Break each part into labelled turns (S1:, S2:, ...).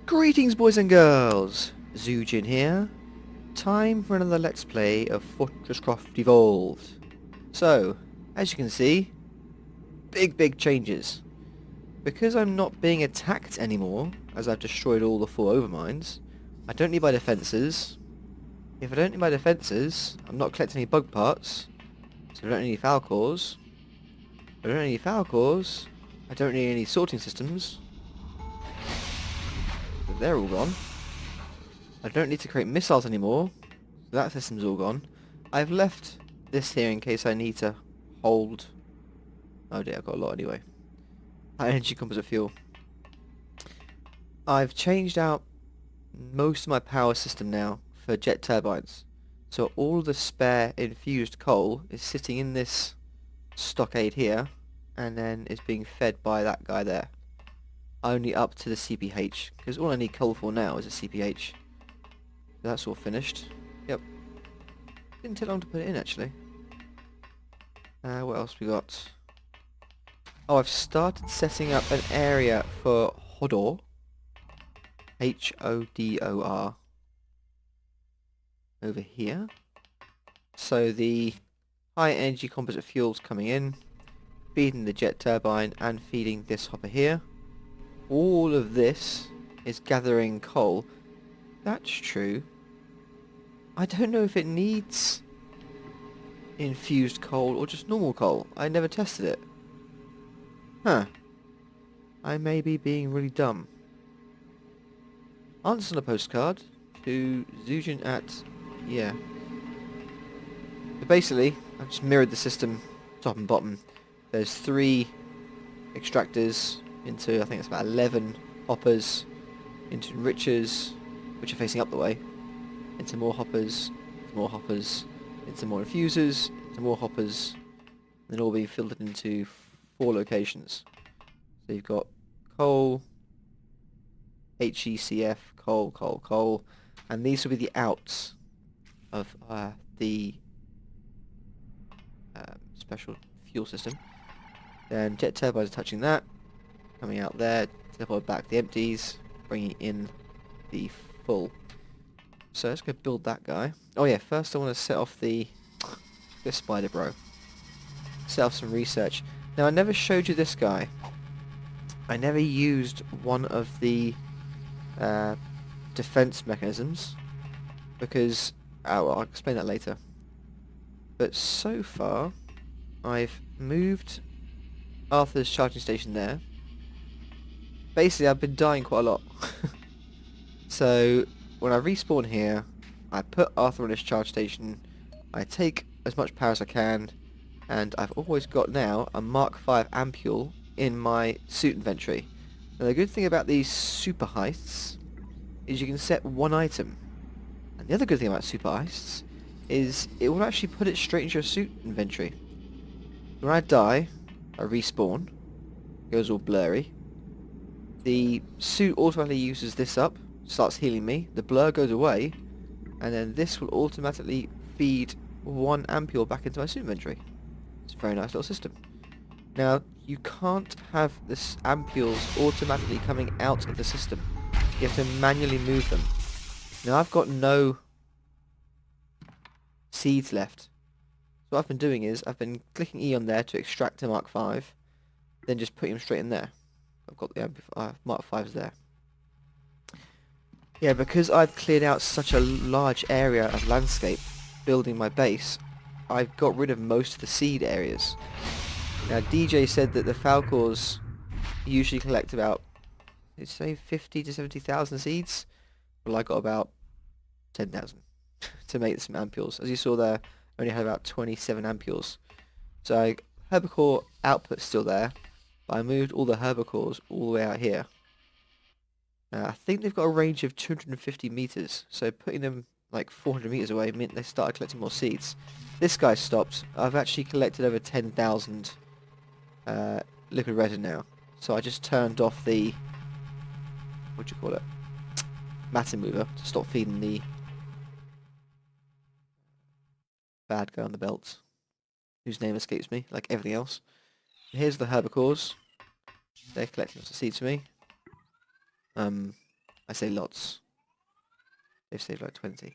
S1: Greetings, boys and girls! Zujin here. Time for another Let's Play of FortressCraft Evolved. So, as you can see, big changes. Because I'm not being attacked anymore, as I've destroyed all the 4 overminds, I don't need my defences. If I don't need my defences, I'm not collecting any bug parts, so I don't need any foul cores. I don't need any foul cores, I don't need any sorting systems. They're all gone. I don't need to create missiles anymore, so that system's all gone. I've left this here in case I need to hold... Oh dear, I've got a lot anyway. High energy composite fuel. I've changed out most of my power system now for jet turbines. So all the spare infused coal is sitting in this stockade here, and then is being fed by that guy there. Only up to the CPH, because all I need coal for now is a CPH. That's all finished. Yep. Didn't take long to put it in, actually. What else we got? Oh, I've started setting up an area for Hodor. Hodor. Over here. So the high energy composite fuel's coming in, feeding the jet turbine, and feeding this hopper here. All of this is gathering coal. That's true. I don't know if it needs infused coal or just normal coal. I never tested it. Huh. I may be being really dumb. Answer on a postcard to Zujin at... yeah. But basically, I've just mirrored the system top and bottom. There's 3 extractors into, I think it's about 11 hoppers, into enrichers, which are facing up the way, into more hoppers, into more hoppers, into more infusers, into more hoppers, and then all being filtered into 4 locations. So you've got coal, HECF, coal, and these will be the outs of the special fuel system. Then jet turbines are touching that, coming out there, teleport back the empties, bringing in the full. So let's go build that guy. Oh yeah, first I want to set off this spider bro. Set off some research. Now I never showed you this guy. I never used one of the defense mechanisms because I'll explain that later. But so far I've moved Arthur's charging station there. Basically I've been dying quite a lot. So when I respawn here, I put Arthur on his charge station, I take as much power as I can, and I've always got now a Mark 5 ampule in my suit inventory. Now the good thing about these super heists is you can set 1 item. And the other good thing about super heists is it will actually put it straight into your suit inventory. When I die, I respawn, goes all blurry. The suit automatically uses this up, starts healing me, the blur goes away, and then this will automatically feed 1 ampule back into my suit inventory. It's a very nice little system. Now, you can't have this ampules automatically coming out of the system. You have to manually move them. Now, I've got no seeds left. So what I've been doing is, I've been clicking E on there to extract a Mark 5, then just putting them straight in there. I've got the Mark 5s there. Yeah, because I've cleared out such a large area of landscape building my base, I've got rid of most of the seed areas. Now DJ said that the Falcors usually collect about, let's say 50 to 70,000 seeds. Well, I got about 10,000 to make some ampules. As you saw there, I only had about 27 ampules. So herbicore output's still there, but I moved all the herbicores all the way out here. I think they've got a range of 250 meters, so putting them like 400 meters away meant they started collecting more seeds. This guy stopped. I've actually collected over 10,000 liquid resin now, so I just turned off the, what do you call it, matter mover to stop feeding the bad guy on the belt, whose name escapes me, like everything else. Here's the herbicores. They're collecting lots of seeds for me. I say lots. They've saved like 20.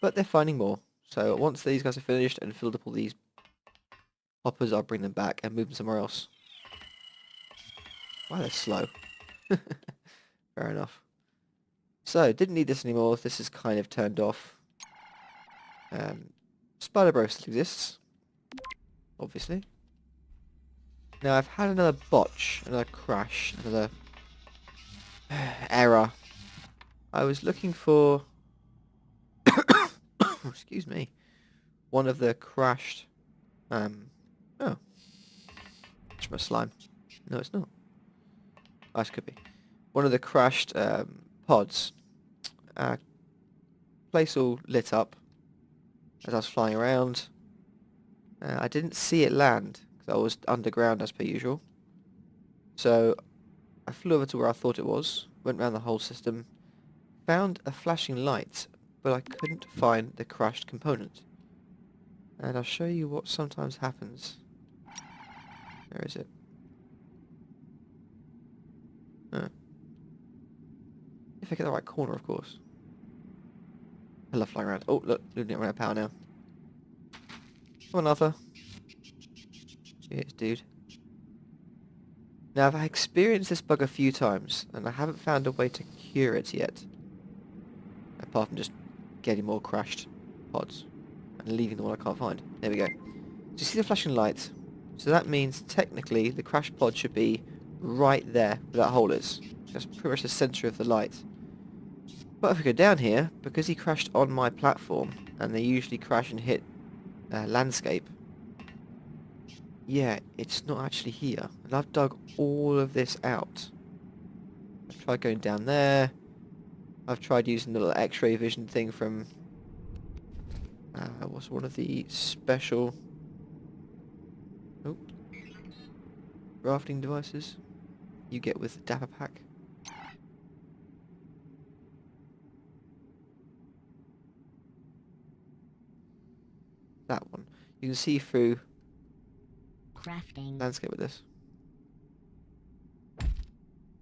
S1: But they're finding more. So once these guys are finished and filled up all these hoppers, I'll bring them back and move them somewhere else. Wow, they're slow. Fair enough. So, didn't need this anymore. This is kind of turned off. Spider Bro still exists. Obviously. Now, I've had another botch, another crash, another error. I was looking for... excuse me. One of the crashed... oh. It's my slime. No, it's not. Oh, this could be. One of the crashed pods. Place all lit up as I was flying around. I didn't see it land because I was underground as per usual. So I flew over to where I thought it was, went around the whole system, found a flashing light, but I couldn't find the crashed component. And I'll show you what sometimes happens. Where is it? If I get the right corner, of course. I love flying around. Oh, look, losing it around power now. Come on, Arthur. Cheers, dude. Now, I've experienced this bug a few times, and I haven't found a way to cure it yet. Apart from just getting more crashed pods and leaving the one I can't find. There we go. So you see the flashing light? So that means, technically, the crashed pod should be right there where that hole is. That's pretty much the centre of the light. But if we go down here, because he crashed on my platform, and they usually crash and hit landscape, yeah, it's not actually here. And I've dug all of this out. I've tried going down there. I've tried using the little X-ray vision thing from... what's one of the special... oh, rafting devices you get with the Dapper Pack. That one. You can see through
S2: crafting
S1: landscape with this. I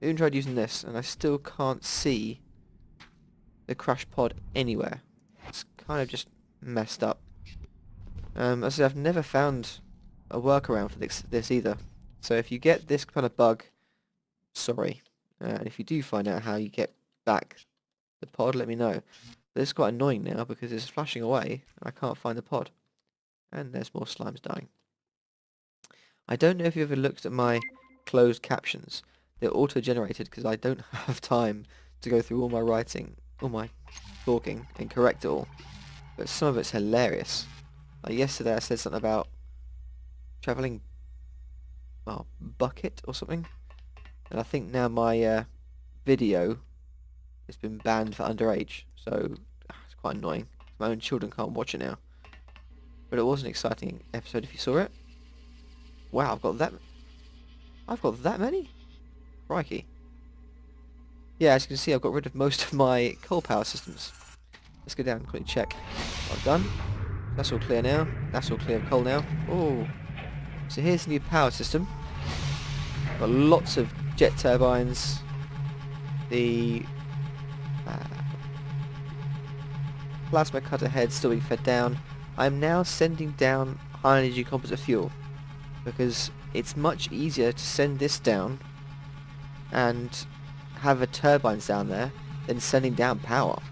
S1: even tried using this, and I still can't see the crash pod anywhere. It's kind of just messed up. As I said, I've never found a workaround for this either. So if you get this kind of bug, sorry. And if you do find out how you get back the pod, let me know. But it's quite annoying now because it's flashing away, and I can't find the pod. And there's more slimes dying. I don't know if you've ever looked at my closed captions. They're auto-generated because I don't have time to go through all my writing, all my talking, and correct it all. But some of it's hilarious. Like yesterday I said something about travelling bucket or something. And I think now my video has been banned for underage. So it's quite annoying. My own children can't watch it now. But it was an exciting episode if you saw it. Wow, I've got that many? Crikey. Yeah, as you can see, I've got rid of most of my coal power systems. Let's go down and quickly check. Well done. That's all clear now. That's all clear of coal now. Oh. So here's the new power system. Got lots of jet turbines. The plasma cutter heads still being fed down. I'm now sending down high energy composite fuel because it's much easier to send this down and have a turbines down there than sending down power.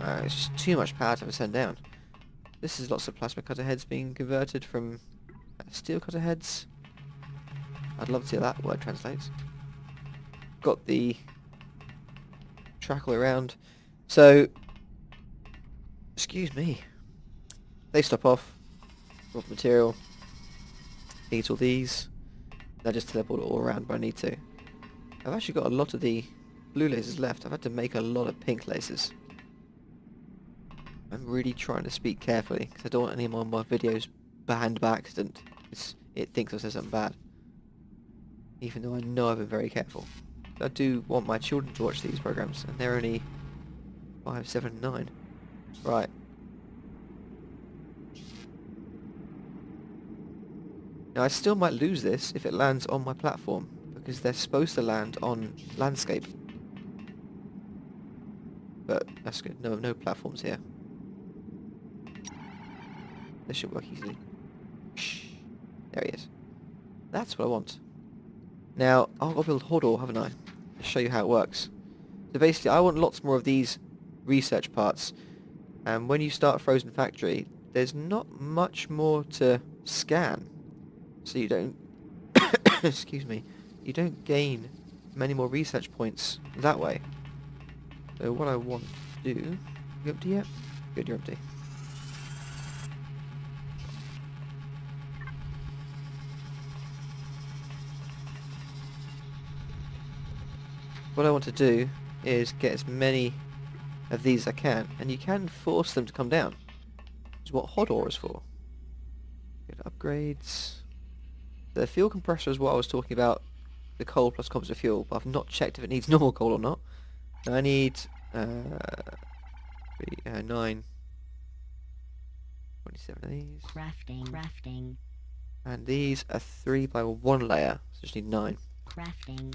S1: It's just too much power to send down. This is lots of plasma cutter heads being converted from steel cutter heads. I'd love to see how that word translates. Got the track all around. So, excuse me. They stop off, drop material, eat all these, I just teleport it all around where I need to. I've actually got a lot of the blue lasers left. I've had to make a lot of pink lasers. I'm really trying to speak carefully because I don't want any more of my videos banned by accident. It thinks I said something bad. Even though I know I've been very careful. I do want my children to watch these programs and they're only 5, 7, 9. Right. Now I still might lose this if it lands on my platform, because they're supposed to land on landscape. but that's good. No platforms here. This should work easily. Shh. There he is. That's what I want. Now, I've got to build Hodor, haven't I? To show you how it works. So basically, I want lots more of these research parts. And when you start Frozen Factory, there's not much more to scan. So you don't... excuse me. You don't gain many more research points that way. So what I want to do... You empty yet? Good, you're empty. What I want to do is get as many of these as I can, and you can force them to come down. Which is what Hodor is for. Good upgrades. The fuel compressor is what I was talking about, the coal plus composite fuel, but I've not checked if it needs normal coal or not. So I need 9, 27 of these.
S2: Crafting.
S1: And these are 3 by 1 layer, so I just need 9.
S2: Crafting.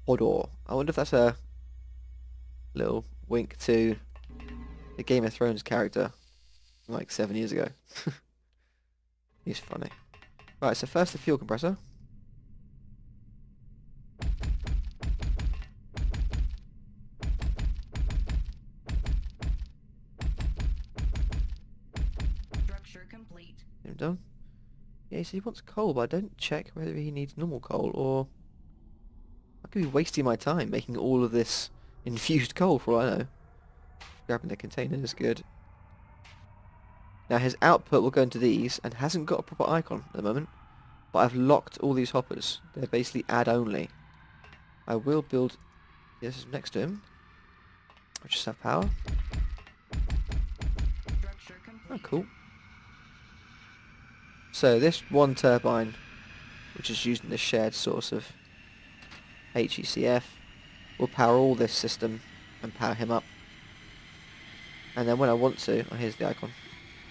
S1: Hodor. I wonder if that's a little wink to the Game of Thrones character from like 7 years ago. He's funny. Right, so first the fuel compressor.
S3: Structure complete.
S1: Him done. Yeah, so he wants coal, but I don't check whether he needs normal coal or... I could be wasting my time making all of this infused coal for all I know. Grabbing the container is good. Now his output will go into these and hasn't got a proper icon at the moment. But I've locked all these hoppers. They're basically add only. I will build this next to him. I just have power.
S3: Structure complete.
S1: Oh, cool. So this one turbine, which is using the shared source of HECF, will power all this system and power him up. And then when I want to, oh, here's the icon.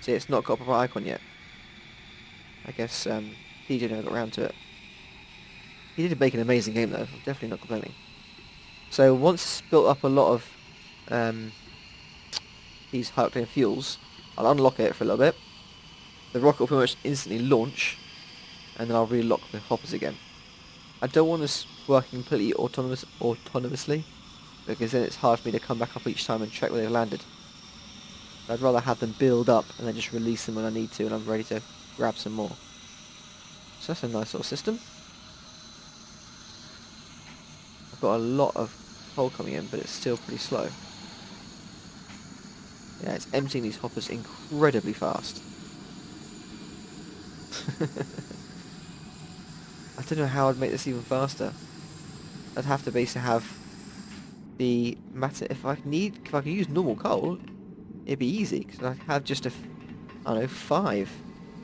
S1: See, it's not got a proper icon yet. I guess DJ never got around to it. He did make an amazing game though, I'm definitely not complaining. So once it's built up a lot of these high octane fuels, I'll unlock it for a little bit. The rocket will pretty much instantly launch, and then I'll relock the hoppers again. I don't want this working completely autonomously, because then it's hard for me to come back up each time and check where they've landed. I'd rather have them build up and then just release them when I need to and I'm ready to grab some more. So that's a nice little system. I've got a lot of coal coming in, but it's still pretty slow. Yeah, it's emptying these hoppers incredibly fast. I don't know how I'd make this even faster. I'd have to basically have the matter. If I could use normal coal, it'd be easy because I'd have just I don't know, 5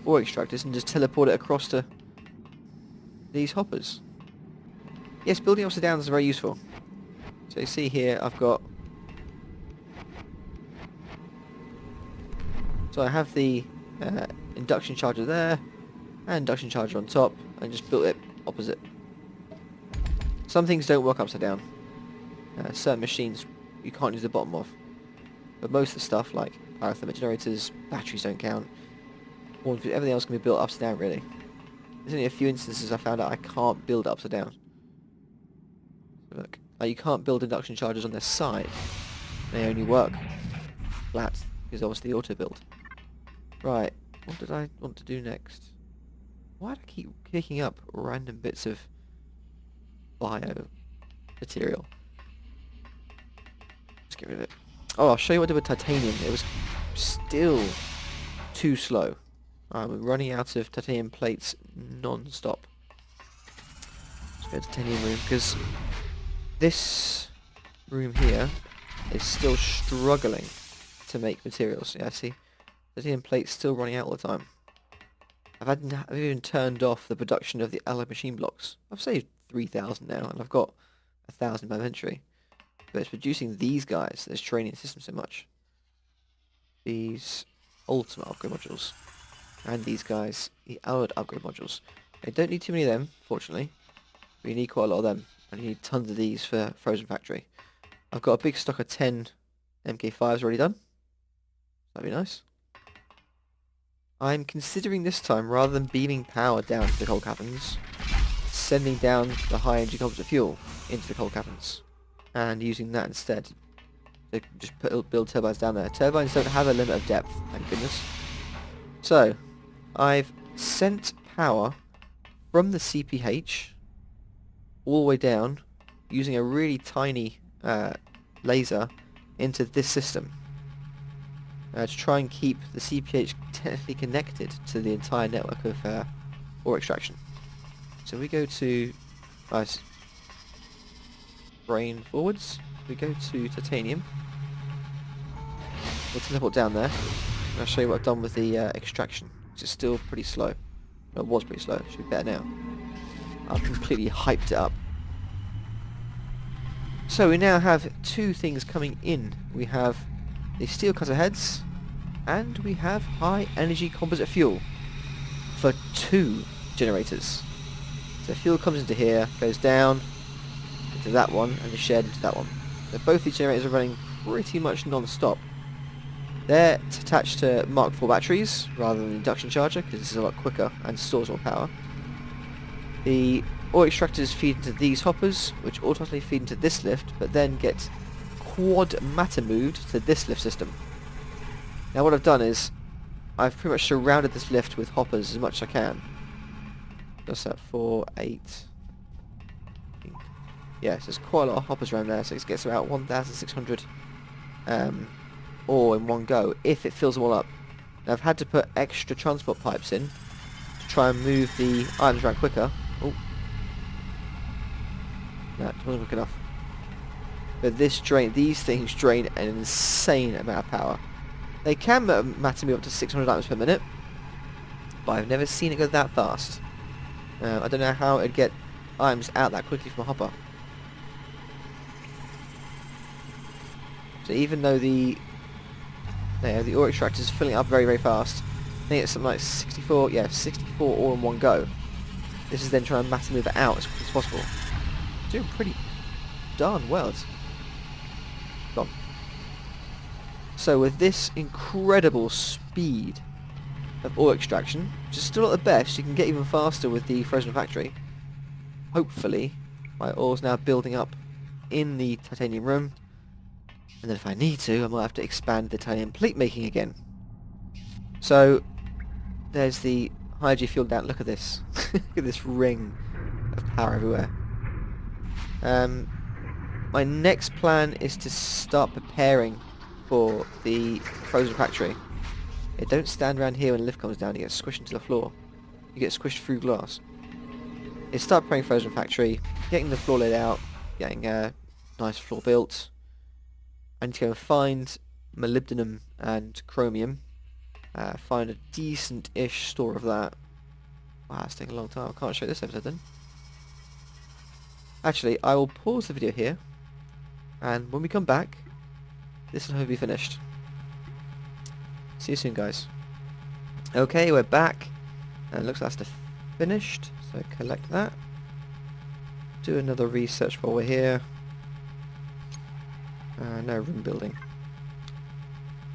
S1: ore extractors and just teleport it across to these hoppers. Yes, building upside down is very useful. So you see here, I've got. So I have the induction charger there, and induction charger on top, and just built it opposite. Some things don't work upside down. Certain machines you can't use the bottom of. But most of the stuff, like power thermal generators, batteries don't count. Everything else can be built upside down, really. There's only a few instances I found out I can't build upside down. So look, you can't build induction chargers on their side. They only work flat, because obviously auto build. Right, what did I want to do next? Why do I keep picking up random bits of bio material? Let's get rid of it. Oh, I'll show you what I did with titanium. It was still too slow. I'm running out of titanium plates non-stop. Let's go to titanium room, because this room here is still struggling to make materials. Yeah, see? Titanium plates still running out all the time. I've even turned off the production of the alloy machine blocks. I've saved 3,000 now, and I've got 1,000 in my inventory. But it's producing these guys that's training the system so much. These ultimate upgrade modules. And these guys, the alloyed upgrade modules. I don't need too many of them, fortunately. But you need quite a lot of them. And you need tons of these for Frozen Factory. I've got a big stock of 10 MK5s already done. That'd be nice. I'm considering this time, rather than beaming power down to the coal caverns, sending down the high energy composite fuel into the coal caverns and using that instead to just build turbines down there. Turbines don't have a limit of depth, thank goodness. So, I've sent power from the CPH all the way down using a really tiny laser into this system to try and keep the CPH technically connected to the entire network of ore extraction. So we go to nice brain forwards. We go to titanium. We'll teleport down there. And I'll show you what I've done with the extraction, which is still pretty slow. Well, it was pretty slow. It should be better now. I've completely hyped it up. So we now have two things coming in. We have the steel cutter heads, and we have high energy composite fuel for 2 generators. So fuel comes into here, goes down into that one, and is shared into that one. So both these generators are running pretty much non-stop. They're attached to Mark IV batteries rather than the induction charger, because this is a lot quicker and stores more power. The ore extractors feed into these hoppers, which automatically feed into this lift, but then get quad matter moved to this lift system. Now what I've done is, I've pretty much surrounded this lift with hoppers as much as I can. What's that? 4, 8... Yeah, so there's quite a lot of hoppers around there, so it gets about 1,600 ore in one go, if it fills them all up. Now I've had to put extra transport pipes in to try and move the items around quicker. Oh. That wasn't quick enough. But these things drain an insane amount of power. They can matter me up to 600 items per minute, but I've never seen it go that fast. I don't know how it'd get items out that quickly from a hopper. So even though the ore extractor is filling up very, very fast, I think it's something like 64 ore in one go. This is then trying to matter move it out as quick as possible. Doing pretty darn well. It's gone. So with this incredible speed of ore extraction, which is still at the best, you can get even faster with the frozen factory. Hopefully, my ore's now building up in the titanium room, and then if I need to, I might have to expand the titanium plate making again. So, there's the high energy fuel down. Look at this. Look at this ring of power everywhere. My next plan is to start preparing for the frozen factory. Yeah, don't stand around here when the lift comes down, you get squished into the floor. You get squished through glass. Is start preparing frozen factory, getting the floor laid out, getting a nice floor built. I need to go and find molybdenum and chromium. Find a decent-ish store of that. Wow, it's taking a long time. I can't show this episode then. Actually, I will pause the video here, and when we come back, this will hopefully be finished. See you soon, guys. Okay, we're back, and it looks like that's finished, so collect that. Do another research while we're here. No room building.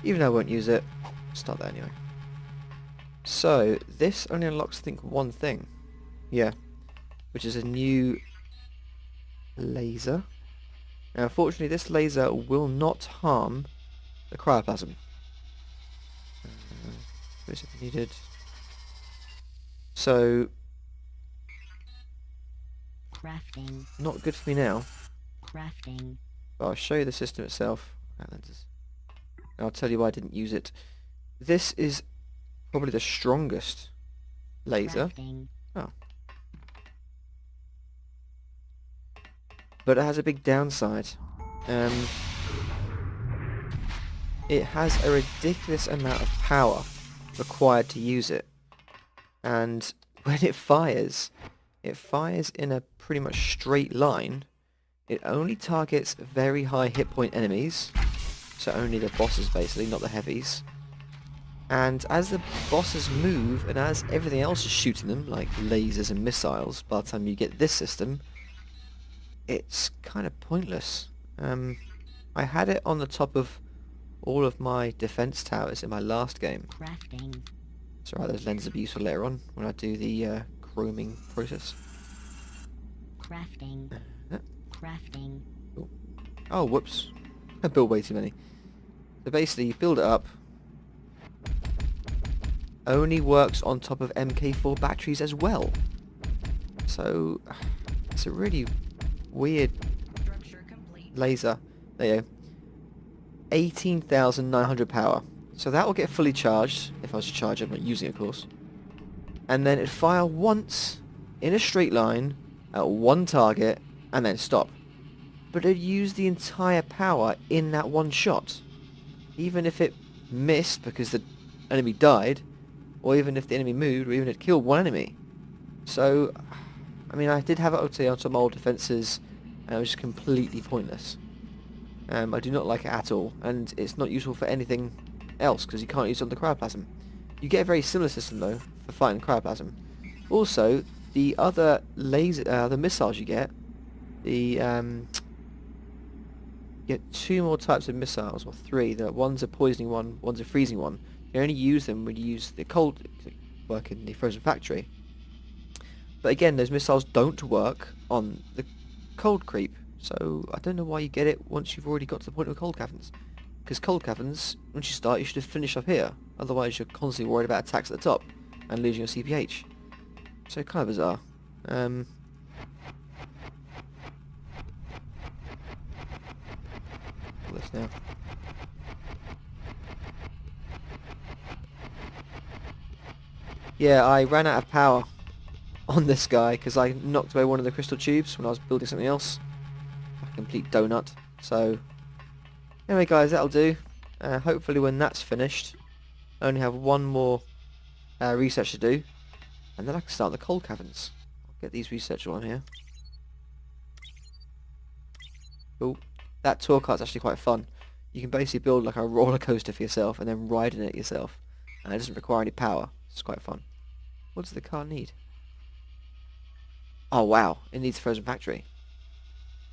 S1: Even though I won't use it, start there anyway. So, this only unlocks, I think, one thing. Yeah. Which is a new laser. Now, unfortunately, this laser will not harm the cryoplasm. Where's it needed? So,
S2: Crafting.
S1: not good for me now.
S2: Crafting.
S1: But I'll show you the system itself. And I'll tell you why I didn't use it. This is probably the strongest laser.
S2: Crafting.
S1: Oh. But it has a big downside. It has a ridiculous amount of power required to use it. And when it fires in a pretty much straight line. It only targets very high hit point enemies, so only the bosses basically, not the heavies. And as the bosses move, and as everything else is shooting them, like lasers and missiles, by the time you get this system, it's kind of pointless. I had it on the top of all of my defense towers in my last game.
S2: Crafting.
S1: So those lenses will be useful later on when I do the chroming process.
S2: Crafting.
S1: Uh,
S2: Crafting.
S1: Oh, whoops. I built way too many. So basically, you build it up. Only works on top of MK4 batteries as well. So, it's a really weird
S3: Structure complete.
S1: laser. There you go. 18,900 power. So that will get fully charged, if I was to charge it, I'm not using it of course. And then it'd fire once, in a straight line, at one target, and then stop. But it'd use the entire power in that one shot. Even if it missed because the enemy died, or even if the enemy moved, or even it killed one enemy. So, I mean, I did have it OT on some old defences, and it was just completely pointless. I do not like it at all, and it's not useful for anything else, because you can't use it on the cryoplasm. You get a very similar system, though, for fighting cryoplasm. Also, the other the missiles you get, you get 2 more types of missiles, or 3. One's a poisoning one, one's a freezing one. You only use them when you use the cold work in the frozen factory. But again, those missiles don't work on the cold creep, so I don't know why you get it once you've already got to the point of cold caverns. Because cold caverns, once you start, you should have finished up here. Otherwise, you're constantly worried about attacks at the top and losing your CPH. So kind of bizarre. This now. Yeah, I ran out of power on this guy because I knocked away one of the crystal tubes when I was building something else. A complete donut. So, anyway guys, that'll do. Hopefully when that's finished, I only have one more research to do, and then I can start the cold caverns. I'll get these researchers on here. Cool. That tour cart's actually quite fun. You can basically build like a roller coaster for yourself and then ride in it yourself. And it doesn't require any power. It's quite fun. What does the car need? Oh wow, it needs a frozen factory.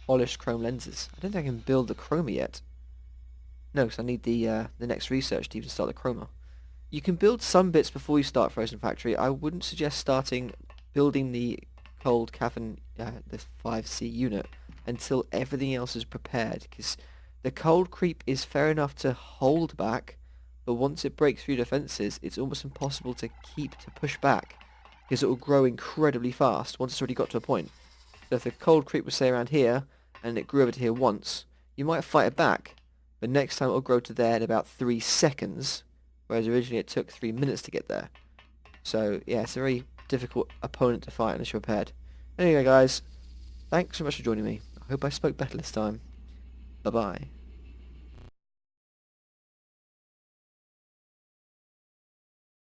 S1: Polished chrome lenses. I don't think I can build the chroma yet. No, because I need the next research to even start the chroma. You can build some bits before you start frozen factory. I wouldn't suggest building the cold cavern, the 5C unit, until everything else is prepared, because the cold creep is fair enough to hold back, but once it breaks through defences, it's almost impossible to push back, because it will grow incredibly fast once it's already got to a point. So if the cold creep was say around here, and it grew over to here once, you might fight it back, but next time it will grow to there in about 3 seconds, whereas originally it took 3 minutes to get there. So yeah, it's a very difficult opponent to fight unless you're prepared. Anyway guys, thanks so much for joining me. I hope I spoke better this time. Bye bye.